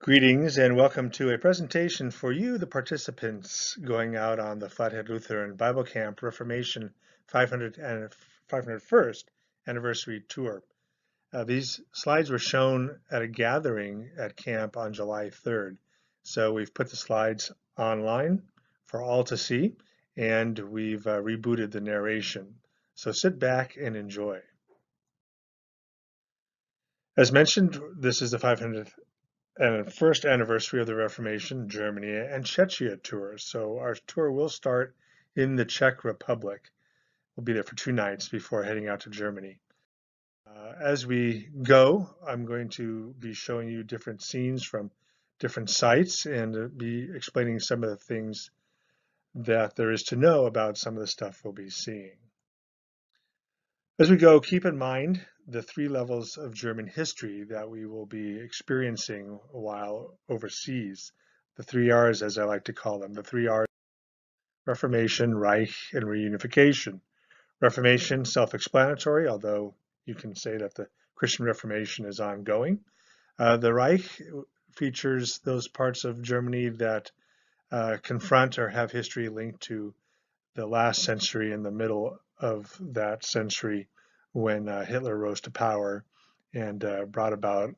Greetings and welcome to a presentation for you, the participants going out on the Flathead Lutheran Bible Camp Reformation 501st Anniversary Tour. These slides were shown at a gathering at camp on July 3rd. So we've put the slides online for all to see, and we've rebooted the narration. So sit back and enjoy. As mentioned, this is the 500th and first anniversary of the Reformation, Germany and Czechia tours. So our tour will start in the Czech Republic. We'll be there for 2 nights before heading out to Germany. As we go, I'm going to be showing you different scenes from different sites and be explaining some of the things that there is to know about some of the stuff we'll be seeing. As we go, keep in mind the 3 levels of German history that we will be experiencing while overseas. The 3 R's, as I like to call them. The 3 R's: Reformation, Reich, and Reunification. Reformation, self-explanatory, although you can say that the Christian Reformation is ongoing. The Reich features those parts of Germany that confront or have history linked to the last century and the middle of that century when Hitler rose to power and brought about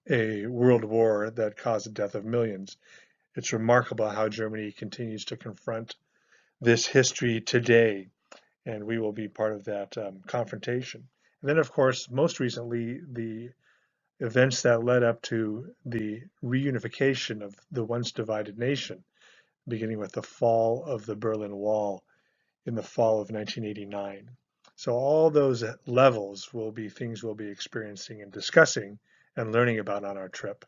a world war that caused the death of millions. It's remarkable how Germany continues to confront this history today, and we will be part of that confrontation. And then, of course, most recently, the events that led up to the reunification of the once divided nation, beginning with the fall of the Berlin Wall in the fall of 1989. So all those levels will be things we'll be experiencing and discussing and learning about on our trip.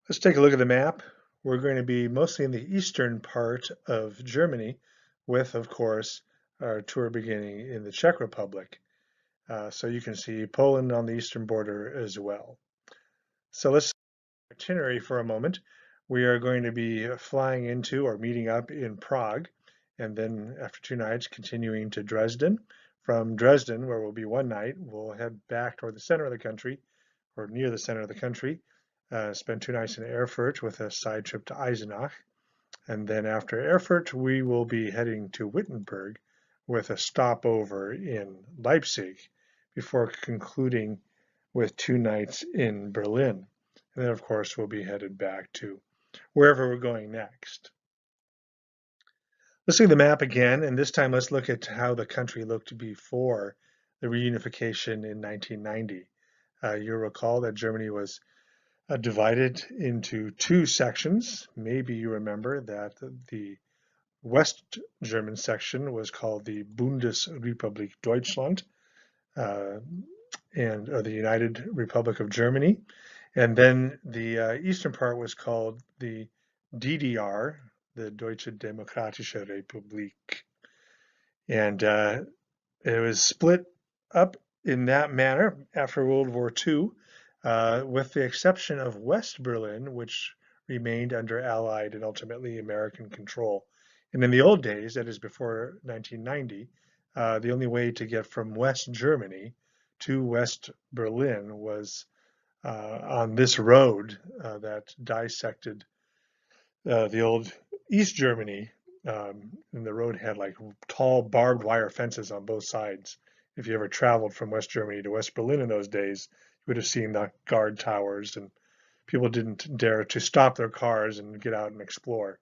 Let's take a look at the map. We're going to be mostly in the eastern part of Germany with, of course, our tour beginning in the Czech Republic. So you can see Poland on the eastern border as well. So let's itinerary for a moment. We are going to be flying into or meeting up in Prague, and then after 2 nights continuing to Dresden. From Dresden, where we'll be 1 night, we'll head back toward the center of the country, or near the center of the country, spend 2 nights in Erfurt with a side trip to Eisenach. And then after Erfurt, we will be heading to Wittenberg with a stopover in Leipzig before concluding with 2 nights in Berlin. And then, of course, we'll be headed back to wherever we're going next. Let's see the map again, and this time let's look at how the country looked before the reunification in 1990. You'll recall that Germany was divided into 2 sections. Maybe you remember that the West German section was called the Bundesrepublik Deutschland, or the United Republic of Germany. And then the eastern part was called the DDR, the Deutsche Demokratische Republik. And it was split up in that manner after World War II, with the exception of West Berlin, which remained under Allied and ultimately American control. And in the old days, that is before 1990, the only way to get from West Germany to West Berlin was on this road that dissected the old East Germany, and the road had like tall barbed wire fences on both sides. If you ever traveled from West Germany to West Berlin in those days, you would have seen the guard towers, and people didn't dare to stop their cars and get out and explore.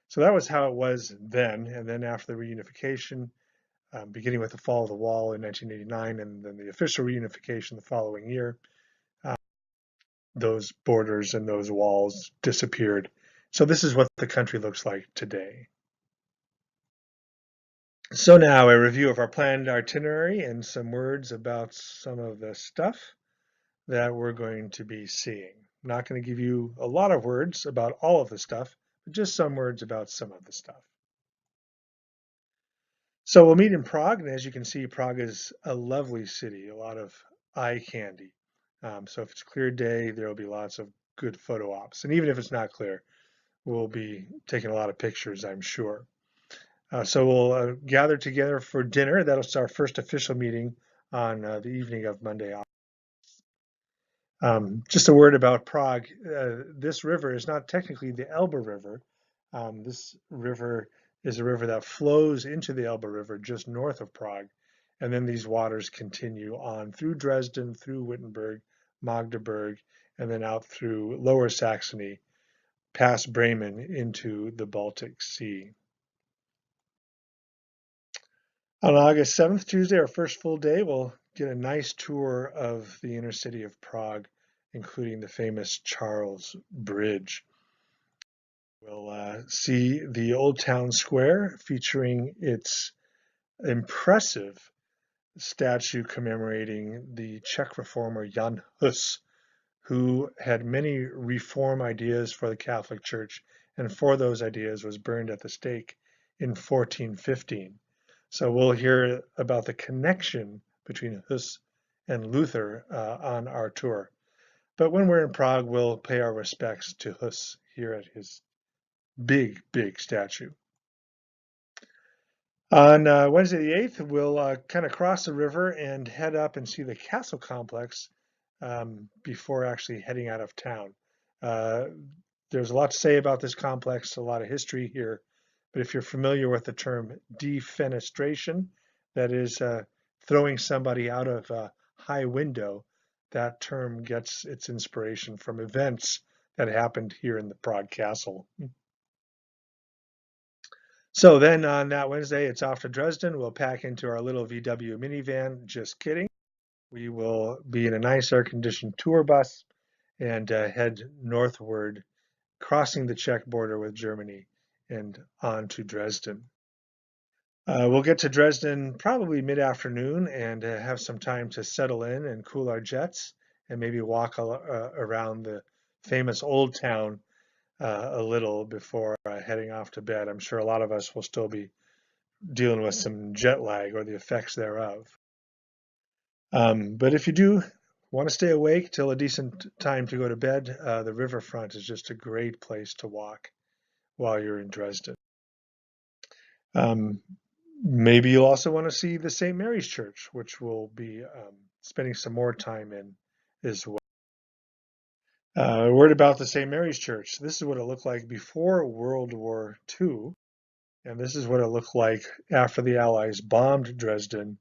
So that was how it was then. And then after the reunification, beginning with the fall of the wall in 1989, and then the official reunification the following year, those borders and those walls disappeared. So this is what the country looks like today. So now a review of our planned itinerary and some words about some of the stuff that we're going to be seeing. I'm not going to give you a lot of words about all of the stuff, but just some words about some of the stuff. So we'll meet in Prague, and as you can see, Prague is a lovely city, a lot of eye candy. So if it's a clear day, there will be lots of good photo ops. And even if it's not clear, we'll be taking a lot of pictures, I'm sure. So we'll gather together for dinner. That'll start our first official meeting on the evening of Monday. Just a word about Prague. This river is not technically the Elbe River. This river is a river that flows into the Elbe River just north of Prague. And then these waters continue on through Dresden, through Wittenberg, Magdeburg, and then out through Lower Saxony, past Bremen into the Baltic Sea. On August 7th, Tuesday, our first full day, we'll get a nice tour of the inner city of Prague, including the famous Charles Bridge. We'll see the Old Town Square featuring its impressive statue commemorating the Czech reformer Jan Hus, who had many reform ideas for the Catholic Church, and for those ideas was burned at the stake in 1415. So we'll hear about the connection between Hus and Luther on our tour. But when we're in Prague, we'll pay our respects to Hus here at his big, big statue. On Wednesday the 8th, we'll kind of cross the river and head up and see the castle complex before actually heading out of town. There's a lot to say about this complex, a lot of history here, but if you're familiar with the term defenestration, that is throwing somebody out of a high window, that term gets its inspiration from events that happened here in the Prague Castle. So then on that Wednesday, it's off to Dresden. We'll pack into our little VW minivan. Just kidding. We will be in a nice air-conditioned tour bus and head northward, crossing the Czech border with Germany and on to Dresden. We'll get to Dresden probably mid-afternoon and have some time to settle in and cool our jets and maybe walk around the famous old town a little before heading off to bed. I'm sure a lot of us will still be dealing with some jet lag or the effects thereof. But if you do want to stay awake till a decent time to go to bed, the riverfront is just a great place to walk while you're in Dresden. Maybe you'll also want to see the St. Mary's Church, which we'll be spending some more time in as well. A word about the St. Mary's Church. This is what it looked like before World War II, and this is what it looked like after the Allies bombed Dresden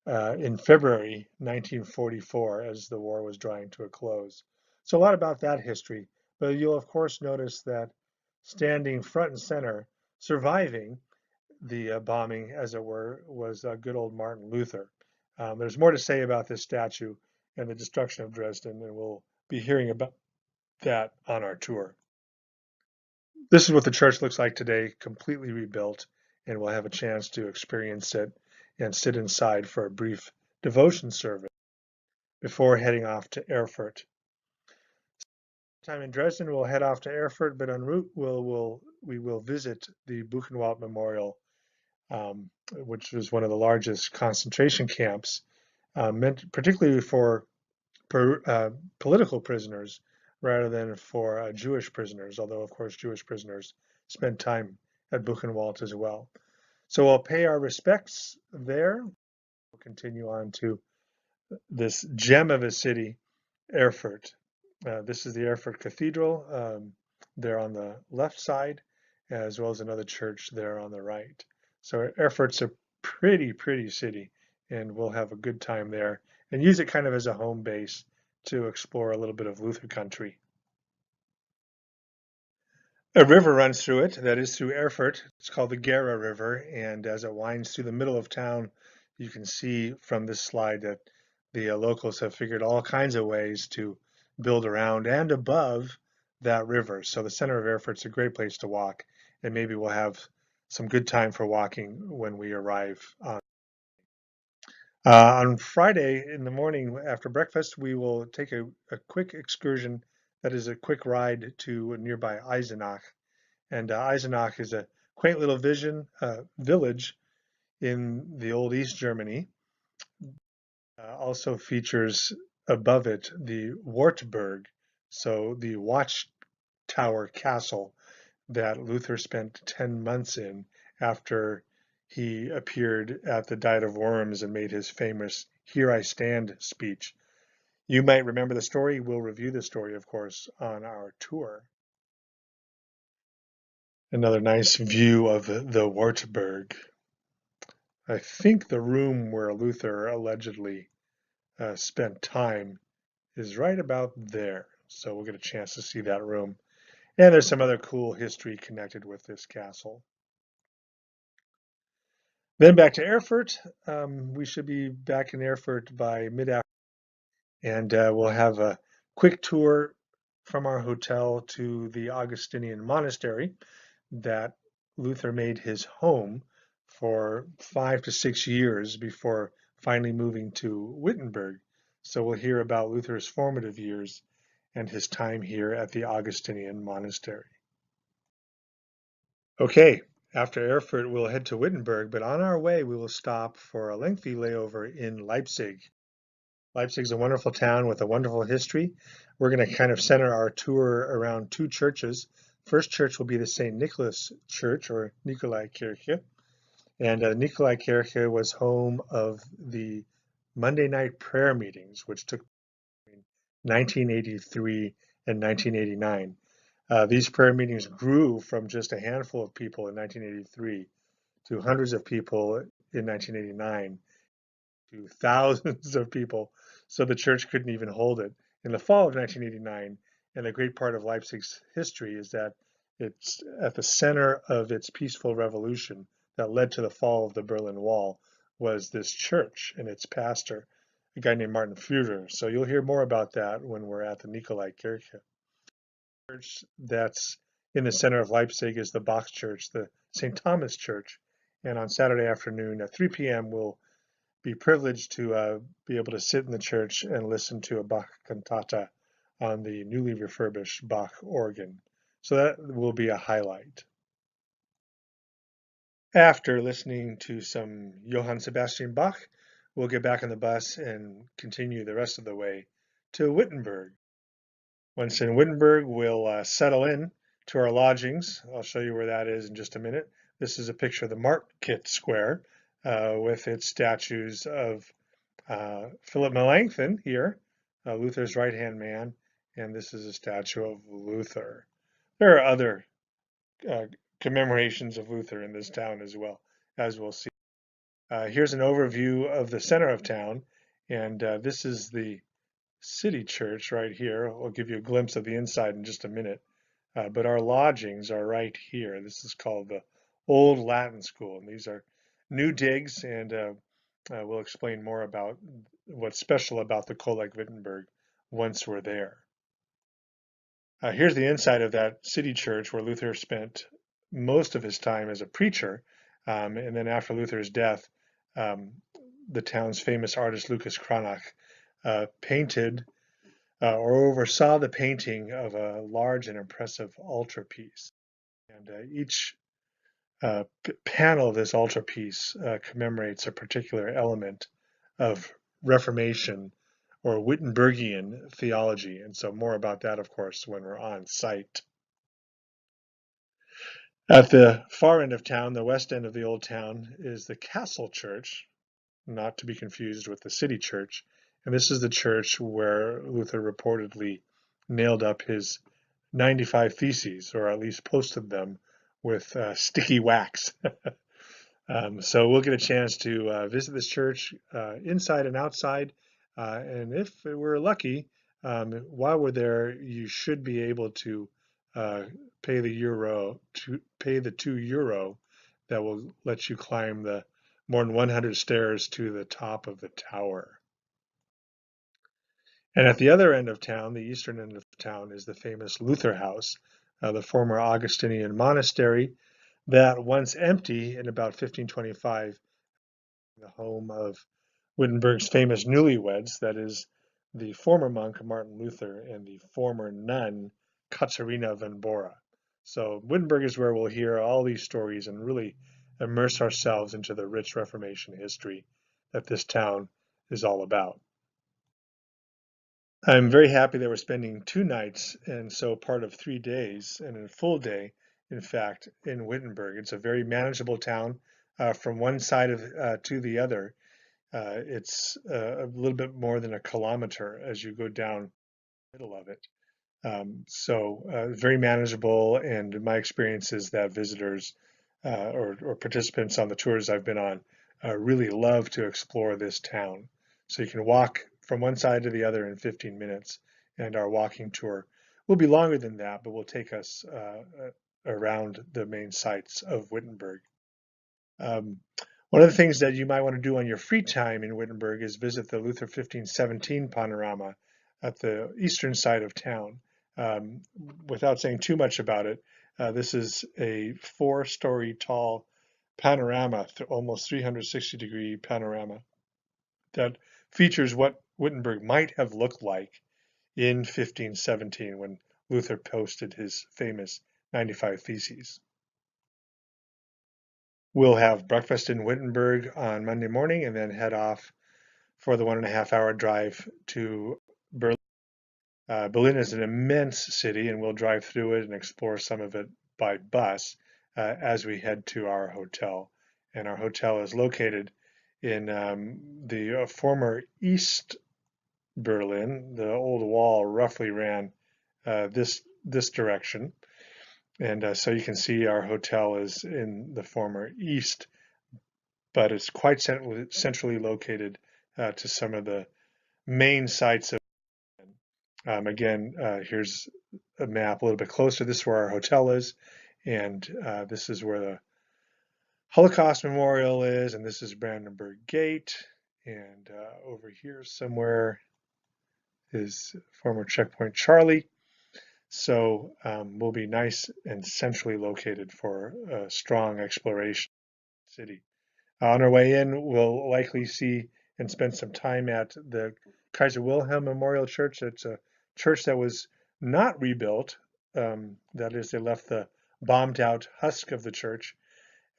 in February 1944 as the war was drawing to a close. So a lot about that history, but you'll of course notice that standing front and center, surviving the bombing, as it were, was good old Martin Luther. There's more to say about this statue and the destruction of Dresden, and we'll be hearing about that on our tour. This is what the church looks like today, completely rebuilt, and we'll have a chance to experience it and sit inside for a brief devotion service before heading off to Erfurt. Time in Dresden, we'll head off to Erfurt, but en route we will visit the Buchenwald Memorial, which was one of the largest concentration camps, meant particularly for political prisoners rather than for Jewish prisoners, although of course Jewish prisoners spent time at Buchenwald as well. So we'll pay our respects there. We'll continue on to this gem of a city, Erfurt. This is the Erfurt Cathedral there on the left side, as well as another church there on the right. So Erfurt's a pretty, pretty city, and we'll have a good time there and use it kind of as a home base to explore a little bit of Luther country. A river runs through it, that is through Erfurt. It's called the Gera River, and as it winds through the middle of town, you can see from this slide that the locals have figured all kinds of ways to build around and above that river. So the center of Erfurt's a great place to walk, and maybe we'll have some good time for walking when we arrive on Friday in the morning after breakfast. We will take a quick excursion, that is a quick ride to nearby Eisenach. And Eisenach is a quaint little village in the old East Germany. Also features above it the Wartburg, so the watchtower castle that Luther spent 10 months in after he appeared at the Diet of Worms and made his famous "Here I Stand" speech. You might remember the story. We'll review the story, of course, on our tour. Another nice view of the Wartburg. I think the room where Luther allegedly spent time is right about there. So we'll get a chance to see that room. And there's some other cool history connected with this castle. Then back to Erfurt. We should be back in Erfurt by mid-afternoon, and we'll have a quick tour from our hotel to the Augustinian monastery that Luther made his home for 5 to 6 years before finally moving to Wittenberg. So we'll hear about Luther's formative years and his time here at the Augustinian monastery. Okay, after Erfurt, we'll head to Wittenberg, but on our way, we will stop for a lengthy layover in Leipzig. Leipzig is a wonderful town with a wonderful history. We're going to kind of center our tour around two churches. First church will be the St. Nicholas Church, or Nikolaikirche. And Nikolaikirche was home of the Monday night prayer meetings, which took between 1983 and 1989. These prayer meetings grew from just a handful of people in 1983 to hundreds of people in 1989 to thousands of people, so the church couldn't even hold it. In the fall of 1989, and a great part of Leipzig's history is that it's at the center of its peaceful revolution that led to the fall of the Berlin Wall was this church and its pastor, a guy named Martin Führer. So you'll hear more about that when we're at the Nikolaikirche. Church that's in the center of Leipzig is the Bach Church, the St. Thomas Church. And on Saturday afternoon at 3 p.m., we'll be privileged to be able to sit in the church and listen to a Bach cantata on the newly refurbished Bach organ. So that will be a highlight. After listening to some Johann Sebastian Bach, we'll get back on the bus and continue the rest of the way to Wittenberg. Once in Wittenberg, we'll settle in to our lodgings. I'll show you where that is in just a minute. This is a picture of the Market Square with its statues of Philip Melanchthon here, Luther's right-hand man, and this is a statue of Luther. There are other commemorations of Luther in this town as well, as we'll see. Here's an overview of the center of town, and this is the city church right here. I'll give you a glimpse of the inside in just a minute. But our lodgings are right here. This is called the Old Latin School, and these are new digs, and we'll explain more about what's special about the Kolleg Wittenberg once we're there. Here's the inside of that city church where Luther spent most of his time as a preacher, and then after Luther's death, the town's famous artist Lucas Cranach painted or oversaw the painting of a large and impressive altarpiece. And each panel of this altarpiece commemorates a particular element of Reformation or Wittenbergian theology. And so more about that, of course, when we're on site. At the far end of town, the west end of the old town, is the Castle Church, not to be confused with the city church. And this is the church where Luther reportedly nailed up his 95 theses, or at least posted them with sticky wax. So we'll get a chance to visit this church inside and outside. And if we're lucky, while we're there, you should be able to pay the €2 that will let you climb the more than 100 stairs to the top of the tower. And at the other end of town, the eastern end of town, is the famous Luther House, the former Augustinian monastery that, once empty in about 1525, the home of Wittenberg's famous newlyweds, that is, the former monk Martin Luther and the former nun Katharina von Bora. So Wittenberg is where we'll hear all these stories and really immerse ourselves into the rich Reformation history that this town is all about. I'm very happy that we're spending 2 nights, and so part of 3 days, and a full day, in fact, in Wittenberg. It's a very manageable town from one side to the other. It's a little bit more than a kilometer as you go down the middle of it. Very manageable, and my experience is that visitors or participants on the tours I've been on really love to explore this town. So you can walk from one side to the other in 15 minutes, and our walking tour will be longer than that, but will take us around the main sites of Wittenberg. Um, One of the things that you might want to do on your free time in Wittenberg is visit the Luther 1517 panorama at the eastern side of town. Um, Without saying too much about it, this is a 4-story tall panorama, almost 360-degree panorama that features what Wittenberg might have looked like in 1517 when Luther posted his famous 95 Theses. We'll have breakfast in Wittenberg on Monday morning and then head off for the 1.5-hour drive to Berlin. Berlin is an immense city, and we'll drive through it and explore some of it by bus as we head to our hotel. And our hotel is located in the former East Berlin. The old wall roughly ran this direction. And so you can see our hotel is in the former East, but it's quite centrally located to some of the main sites of. Again, here's a map a little bit closer. This is where our hotel is, and this is where the Holocaust Memorial is, and this is Brandenburg Gate, and over here somewhere is former Checkpoint Charlie. So we'll be nice and centrally located for a strong exploration city. On our way in, we'll likely see and spend some time at the Kaiser Wilhelm Memorial Church. It's a church that was not rebuilt. That is, they left the bombed out husk of the church,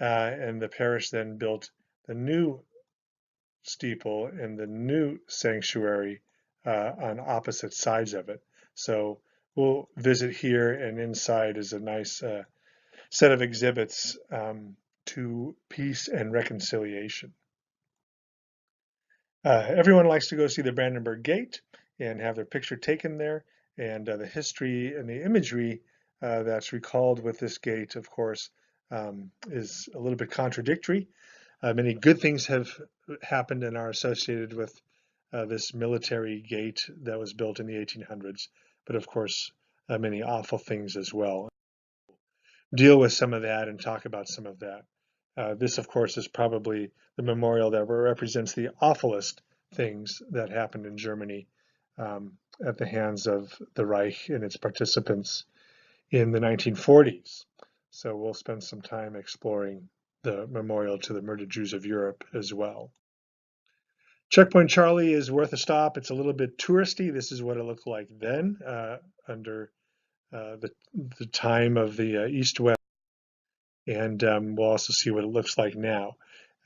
and the parish then built the new steeple and the new sanctuary on opposite sides of it. So we'll visit here, and inside is a nice set of exhibits to peace and reconciliation. Everyone likes to go see the Brandenburg Gate and have their picture taken there. And the history and the imagery that's recalled with this gate, of course, is a little bit contradictory. Many good things have happened and are associated with this military gate that was built in the 1800s, but of course, many awful things as well. Deal with some of that and talk about some of that. This, of course, is probably the memorial that represents the awfulest things that happened in Germany at the hands of the Reich and its participants in the 1940s. So we'll spend some time exploring the memorial to the murdered Jews of Europe as well. Checkpoint Charlie is worth a stop. It's a little bit touristy. This is what it looked like then under the time of the East-West. And we'll also see what it looks like now.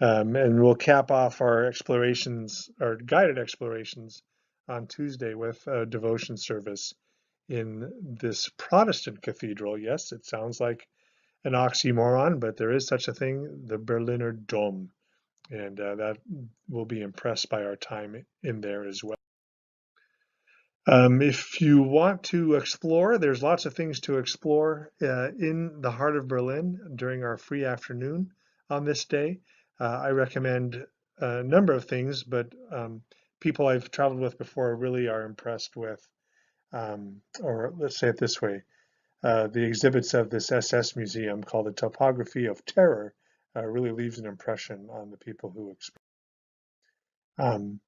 And we'll cap off our explorations, our guided explorations, on Tuesday with a devotion service in this Protestant cathedral. Yes, it sounds like an oxymoron, but there is such a thing, the Berliner Dom, and that will be impressed by our time in there as well. If you want to explore, there's lots of things to explore in the heart of Berlin during our free afternoon on this day. I recommend a number of things, but people I've traveled with before really are impressed with, or let's say it this way, the exhibits of this SS museum called the Topography of Terror really leaves an impression on the people who experience.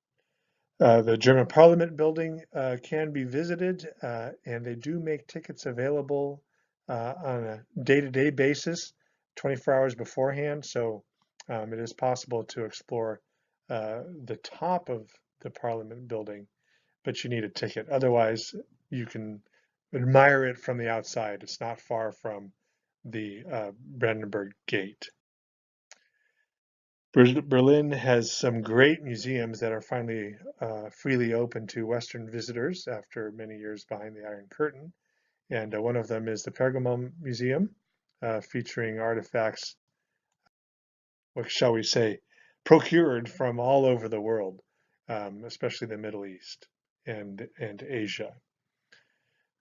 The German Parliament building can be visited, and they do make tickets available on a day-to-day basis, 24 hours beforehand. So it is possible to explore the top of the Parliament building, but you need a ticket. Otherwise, you can admire it from the outside. It's not far from the Brandenburg Gate. Berlin has some great museums that are finally freely open to Western visitors after many years behind the Iron Curtain. And one of them is the Pergamon Museum, featuring artifacts, what shall we say, procured from all over the world, especially the Middle East and Asia.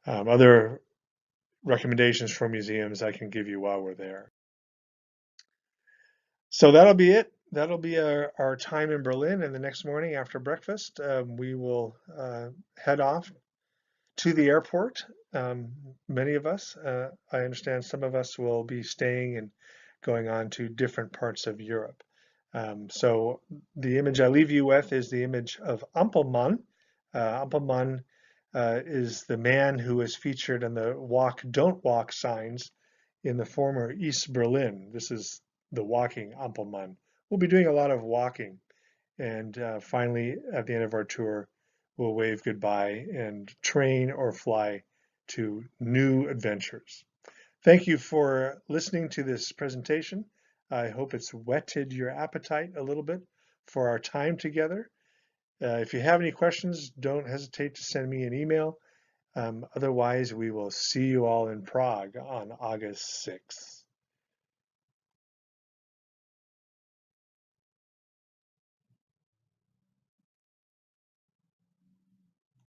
Other recommendations for museums I can give you while we're there. So that'll be it. That'll be our time in Berlin. And the next morning after breakfast, we will head off to the airport. Many of us, I understand some of us will be staying and going on to different parts of Europe. So the image I leave you with is the image of Ampelmann. Ampelmann is the man who is featured on the walk, don't walk signs in the former East Berlin. This is the walking Ampelmann. We'll be doing a lot of walking. And finally, at the end of our tour, we'll wave goodbye and train or fly to new adventures. Thank you for listening to this presentation. I hope it's whetted your appetite a little bit for our time together. If you have any questions, don't hesitate to send me an email. Otherwise, we will see you all in Prague on August 6th.